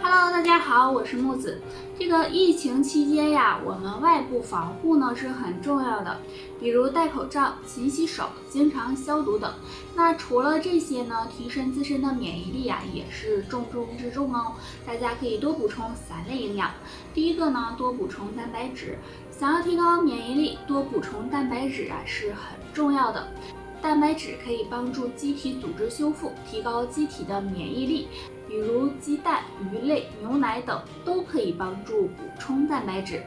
Hello，大家好，我是木子。这个疫情期间呀，我们外部防护呢是很重要的，比如戴口罩、勤洗手、经常消毒等。那除了这些呢，提升自身的免疫力呀，也是重中之重哦。大家可以多补充3类营养。第一个呢，多补充蛋白质。想要提高免疫力，多补充蛋白质啊是很重要的。蛋白质可以帮助机体组织修复，提高机体的免疫力。比如鸡蛋、鱼类、牛奶等都可以帮助补充蛋白质。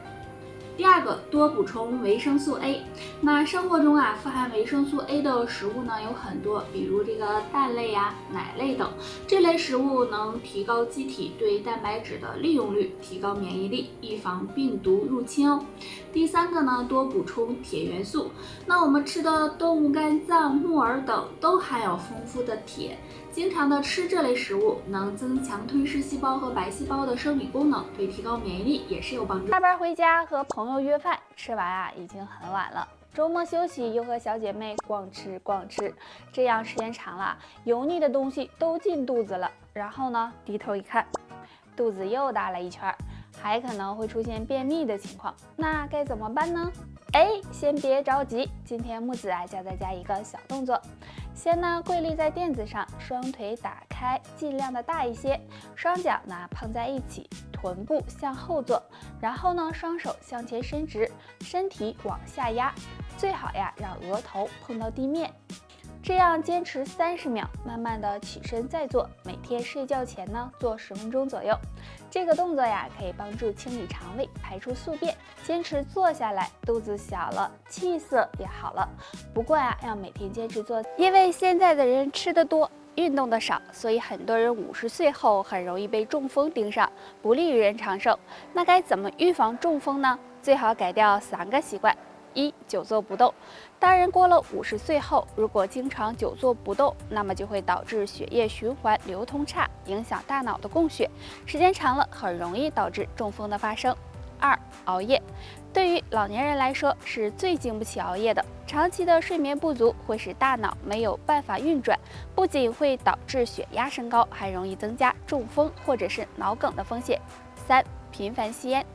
第二个，多补充维生素 A。那生活中啊，富含维生素 A 的食物呢有很多，比如这个蛋类呀、奶类等，这类食物能提高机体对蛋白质的利用率，提高免疫力，预防病毒入侵哦。第三个呢，多补充铁元素。那我们吃的动物肝脏、木耳等都含有丰富的铁。经常的吃这类食物，能增强吞噬细胞和白细胞的生理功能，对提高免疫力也是有帮助。下班回家和朋友约饭，吃完啊已经很晚了。周末休息又和小姐妹逛吃，这样时间长了，油腻的东西都进肚子了。然后呢，低头一看，肚子又大了一圈，还可能会出现便秘的情况。那该怎么办呢？先别着急，今天木子教大家一个小动作。先呢，跪立在垫子上，双腿打开，尽量的大一些，双脚呢碰在一起，臀部向后坐，然后呢，双手向前伸直，身体往下压，最好呀让额头碰到地面。这样坚持30秒，慢慢的起身再做。每天睡觉前呢，做10分钟左右。这个动作呀，可以帮助清理肠胃，排出宿便。坚持做下来，肚子小了，气色也好了。不过呀，要每天坚持做，因为现在的人吃得多，运动的少，所以很多人50岁后很容易被中风盯上，不利于人长寿。那该怎么预防中风呢？最好改掉3个习惯。1. 久坐不动。当人过了50岁后，如果经常久坐不动，那么就会导致血液循环流通差，影响大脑的供血，时间长了很容易导致中风的发生。2. 熬夜。对于老年人来说，是最经不起熬夜的。长期的睡眠不足会使大脑没有办法运转，不仅会导致血压升高，还容易增加中风或者是脑梗的风险。3. 频繁吸烟。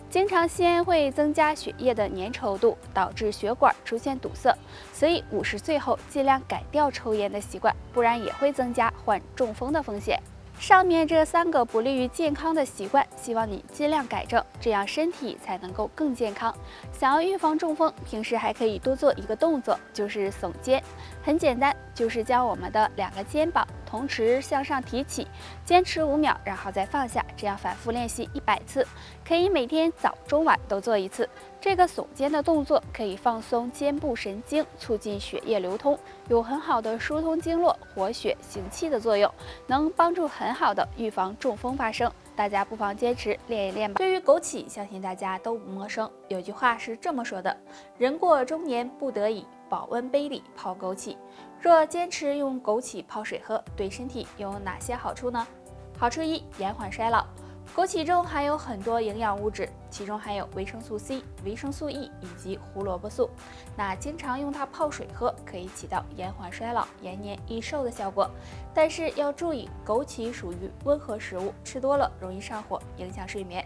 经常吸烟会增加血液的粘稠度，导致血管出现堵塞，所以50岁后尽量改掉抽烟的习惯，不然也会增加患中风的风险。上面这3个不利于健康的习惯，希望你尽量改正，这样身体才能够更健康。想要预防中风，平时还可以多做一个动作，就是耸肩。很简单，就是将我们的2个肩膀同时向上提起，坚持5秒，然后再放下，这样反复练习100次，可以每天早中晚都做1次。这个耸肩的动作可以放松肩部神经，促进血液流通，有很好的疏通经络、活血行气的作用，能帮助很好的预防中风发生。大家不妨坚持练一练吧。对于枸杞，相信大家都不陌生。有句话是这么说的：人过中年不得已，保温杯里泡枸杞。若坚持用枸杞泡水喝，对身体有哪些好处呢？好处1：延缓衰老。枸杞中含有很多营养物质，其中含有维生素 C、维生素 E 以及胡萝卜素。那经常用它泡水喝，可以起到延缓衰老、延年益寿的效果。但是要注意，枸杞属于温和食物，吃多了容易上火，影响睡眠。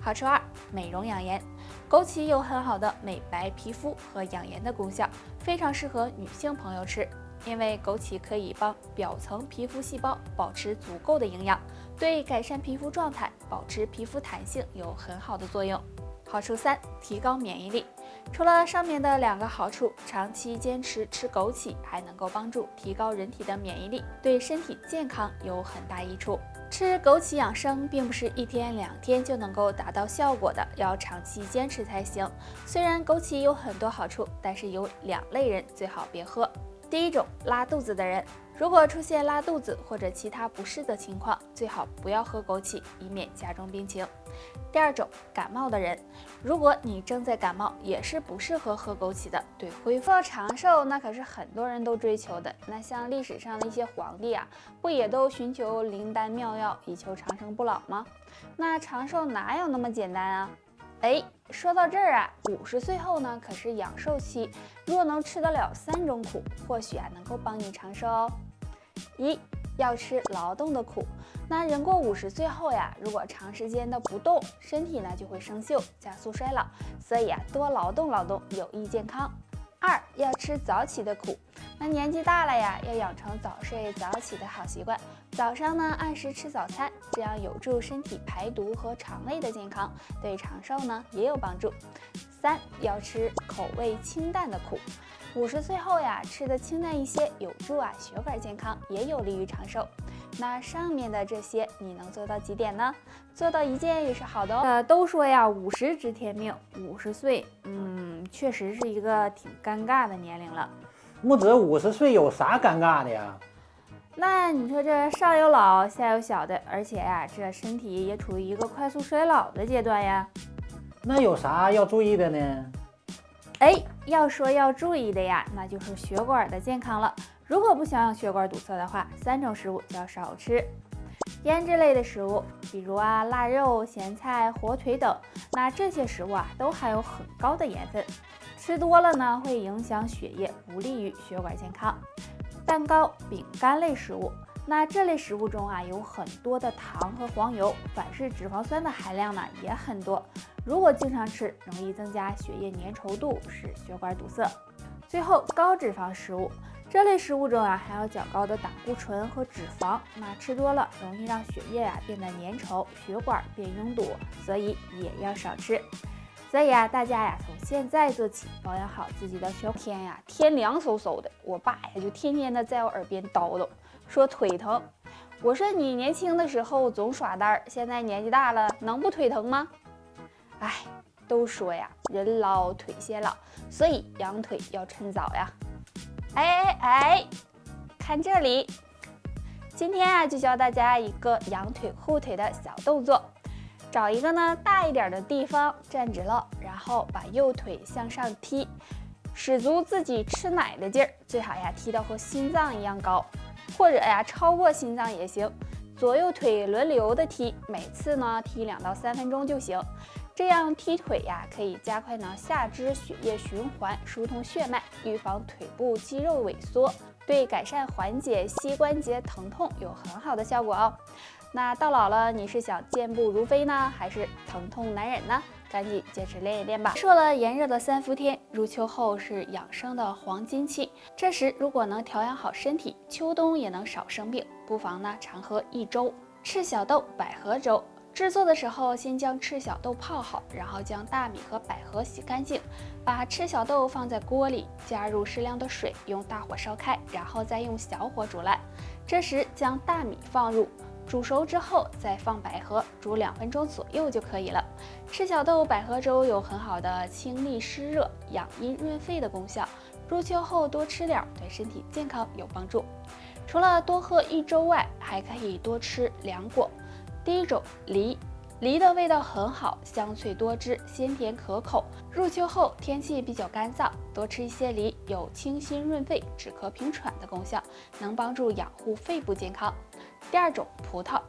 好处2：美容养颜。枸杞有很好的美白皮肤和养颜的功效，非常适合女性朋友吃。因为枸杞可以帮表层皮肤细胞保持足够的营养，对改善皮肤状态、保持皮肤弹性有很好的作用。好处3：提高免疫力。除了上面的2个好处，长期坚持吃枸杞还能够帮助提高人体的免疫力，对身体健康有很大益处。吃枸杞养生并不是1天2天就能够达到效果的，要长期坚持才行。虽然枸杞有很多好处，但是有2类人最好别喝。第一种，拉肚子的人，如果出现拉肚子或者其他不适的情况，最好不要喝枸杞，以免加重病情。第二种，感冒的人，如果你正在感冒，也是不适合喝枸杞的。对恢复长寿，那可是很多人都追求的。那像历史上的一些皇帝啊，不也都寻求灵丹妙药以求长生不老吗？那长寿哪有那么简单啊？说到这儿啊，50岁后呢，可是养寿期，若能吃得了3种苦，或许能够帮你长寿哦。一要吃劳动的苦。那人过50岁后呀，如果长时间的不动，身体呢就会生锈，加速衰老。所以多劳动劳动有益健康。二要吃早起的苦。那年纪大了呀，要养成早睡早起的好习惯。早上呢按时吃早餐，这样有助身体排毒和肠胃的健康，对长寿呢也有帮助。三要吃口味清淡的苦。50岁后呀，吃的清淡一些，有助血管健康，也有利于长寿。那上面的这些你能做到几点呢？做到1件也是好的哦。都说呀，50知天命，50岁，确实是一个挺尴尬的年龄了。木子50岁有啥尴尬的呀？那你说这上有老下有小的，而且呀，这身体也处于一个快速衰老的阶段呀。那有啥要注意的呢？要说要注意的呀，那就是血管的健康了。如果不想让血管堵塞的话，3种食物就要少吃。腌制类的食物，比如腊肉、咸菜、火腿等，那这些食物都含有很高的盐分，吃多了呢会影响血液，不利于血管健康。蛋糕、饼干类食物，那这类食物中有很多的糖和黄油，反式脂肪酸的含量呢也很多。如果经常吃，容易增加血液粘稠度，使血管堵塞。最后，高脂肪食物，这类食物中含有较高的胆固醇和脂肪，那吃多了容易让血液变得粘稠，血管变拥堵，所以也要少吃。所以大家从现在做起，保养好自己的血管。天凉飕飕的，我爸就天天的在我耳边叨叨，说腿疼。我说你年轻的时候总耍单，现在年纪大了，能不腿疼吗？都说呀，人老腿先老，所以养腿要趁早呀。看这里，今天就教大家一个养腿护腿的小动作。找一个大一点的地方站直了，然后把右腿向上踢，使足自己吃奶的劲儿，最好踢到和心脏一样高，或者超过心脏也行。左右腿轮流的踢，每次踢2到3分钟就行。这样踢腿可以加快下肢血液循环，疏通血脉，预防腿部肌肉萎缩，对改善缓解膝关节疼痛有很好的效果哦。那到老了，你是想健步如飞呢，还是疼痛难忍呢？赶紧坚持练一练吧。说了炎热的3伏天，入秋后是养生的黄金期，这时如果能调养好身体，秋冬也能少生病，不妨常喝一粥赤小豆百合粥。制作的时候，先将赤小豆泡好，然后将大米和百合洗干净，把赤小豆放在锅里，加入适量的水，用大火烧开，然后再用小火煮烂。这时将大米放入，煮熟之后再放百合，煮2分钟左右就可以了。赤小豆百合粥有很好的清利湿热、养阴润肺的功效，入秋后多吃点，对身体健康有帮助。除了多喝一粥外，还可以多吃2果。第一种梨，梨的味道很好，香脆多汁，鲜甜可口。入秋后天气比较干燥，多吃一些梨有清心润肺、止咳平喘的功效，能帮助养护肺部健康。第二种葡萄，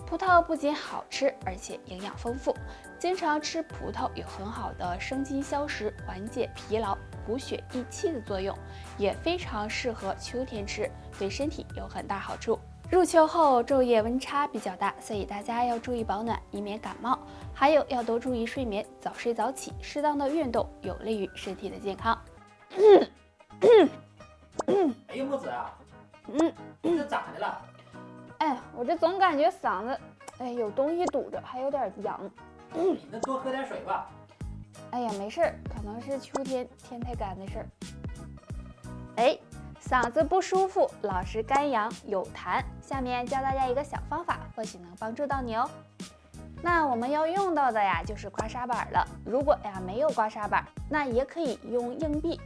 葡萄不仅好吃，而且营养丰富。经常吃葡萄有很好的生津消食、缓解疲劳、补血益气的作用，也非常适合秋天吃，对身体有很大好处。入秋后昼夜温差比较大，所以大家要注意保暖，以免感冒。还有要多注意睡眠，早睡早起，适当的运动有利于身体的健康。哎呀，木子这咋的了？我这总感觉嗓子有东西堵着，还有点痒。你那多喝点水吧。没事儿，可能是秋天天太干的事儿。嗓子不舒服，老是干痒有痰，下面教大家一个小方法，或许能帮助到你哦。那我们要用到的就是刮痧板了。如果没有刮痧板，那也可以用硬币，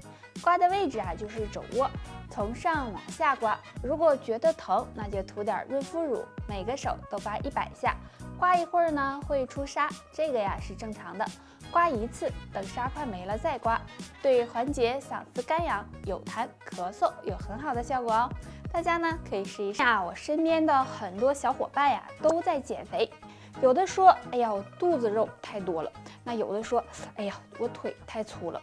刮的位置就是肘窝，从上往下刮。如果觉得疼，那就涂点润肤乳，每个手都刮100下，刮一会儿会出痧，这个是正常的。刮1次，等痧快没了再刮，对缓解嗓子干痒、有痰、咳嗽有很好的效果哦。大家可以试一试。我身边的很多小伙伴都在减肥，有的说我肚子肉太多了，那有的说我腿太粗了，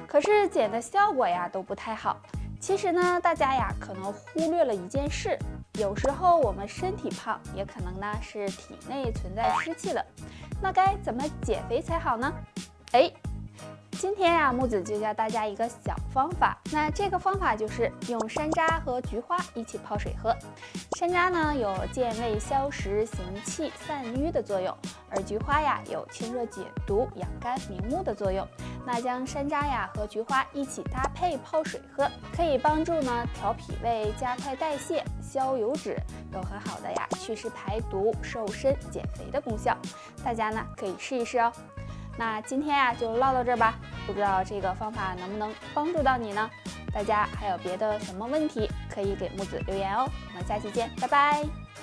可是减的效果都不太好。其实大家可能忽略了一件事，有时候我们身体胖，也可能呢是体内存在湿气了。那该怎么减肥才好呢？今天呀，木子就教大家一个小方法。那这个方法就是用山楂和菊花一起泡水喝。山楂呢有健胃消食、行气散瘀的作用，而菊花呀有清热解毒、养肝明目的作用。那将山楂呀和菊花一起搭配泡水喝，可以帮助呢调脾胃、加快代谢、消油脂，有很好的呀祛湿排毒、瘦身减肥的功效。大家呢可以试一试哦。那今天呀就唠到这儿吧，不知道这个方法能不能帮助到你呢？大家还有别的什么问题可以给木子留言哦。我们下期见，拜拜。